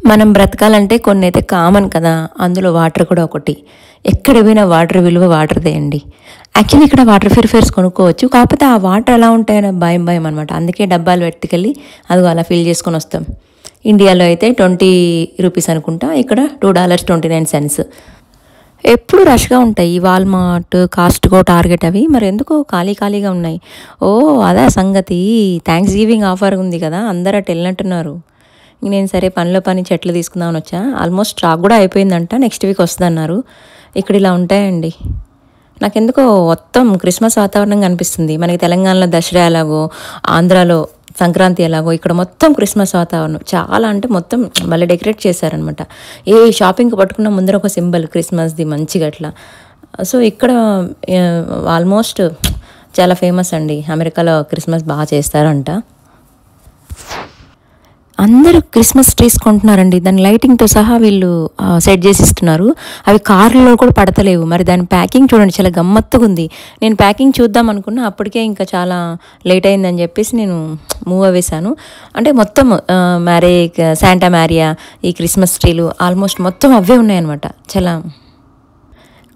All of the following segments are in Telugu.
మనం బ్రతకాలంటే కొన్ని అయితే కామన్ కదా, అందులో వాటర్ కూడా ఒకటి. ఎక్కడ పోయినా వాటర్ విలువ వాటర్దే అండి. యాక్చువల్లీ ఇక్కడ వాటర్ ప్యూరిఫైర్స్ కొనుక్కోవచ్చు, కాకపోతే ఆ వాటర్ ఎలా ఉంటాయని భయం భయం అనమాట. అందుకే డబ్బాలు పెట్టుకెళ్ళి అది అలా ఫిల్ చేసుకొని వస్తాం. ఇండియాలో అయితే 20 రూపీస్ అనుకుంటా, ఇక్కడ $2.29. ఎప్పుడు రష్గా ఉంటాయి ఈ వాల్మార్ట్, కాస్ట్కో, టార్గెట్ అవి. మరి ఎందుకో ఖాళీ ఖాళీగా ఉన్నాయి. ఓ అదా సంగతి. థ్యాంక్స్ గివింగ్ ఆఫర్ ఉంది కదా, అందరూ అటు వెళ్ళినట్టున్నారు. నేను సరే పనిలో పని చెట్లు తీసుకుందామని వచ్చా. ఆల్మోస్ట్ స్టాక్ కూడా అయిపోయిందంట, నెక్స్ట్ వీక్ వస్తుందన్నారు. ఇక్కడ ఇలా ఉంటాయండి. నాకెందుకో మొత్తం క్రిస్మస్ వాతావరణం కనిపిస్తుంది. మనకి తెలంగాణలో దసరా ఎలాగో, ఆంధ్రాలో సంక్రాంతి ఎలాగో, ఇక్కడ మొత్తం క్రిస్మస్ వాతావరణం. చాలా అంటే మొత్తం మళ్ళీ డెకరేట్ చేశారనమాట. ఏ షాపింగ్కి పట్టుకున్న ముందర ఒక సింబల్ క్రిస్మస్ది మంచిగా అట్లా. సో ఇక్కడ ఆల్మోస్ట్ చాలా ఫేమస్ అండి. అమెరికాలో క్రిస్మస్ బాగా చేస్తారంట. అందరూ క్రిస్మస్ ట్రీస్ కొంటున్నారండి. దాని లైటింగ్తో సహా వీళ్ళు సెట్ చేసి ఇస్తున్నారు. అవి కార్లలో కూడా పడతలేవు. మరి దాని ప్యాకింగ్ చూడండి, చాలా గమ్మత్తుగా ఉంది. నేను ప్యాకింగ్ చూద్దాం అనుకున్నా, అప్పటికే ఇంకా చాలా లేట్ అయిందని చెప్పేసి నేను మూవ్ అవేశాను. అంటే మొత్తం శాంటా మ్యారియా, ఈ క్రిస్మస్ ట్రీలు ఆల్మోస్ట్ మొత్తం అవే ఉన్నాయన్నమాట. చాలా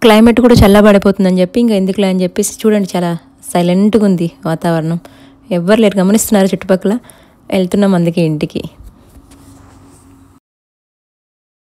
క్లైమేట్ కూడా చల్లబడిపోతుందని చెప్పి ఇంకా ఎందుకులే అని చెప్పేసి చూడండి, చాలా సైలెంట్గా ఉంది వాతావరణం. ఎవ్వరు లేరు, గమనిస్తున్నారు చుట్టుపక్కల. వెళ్తున్నాం అందుకే ఇంటికి.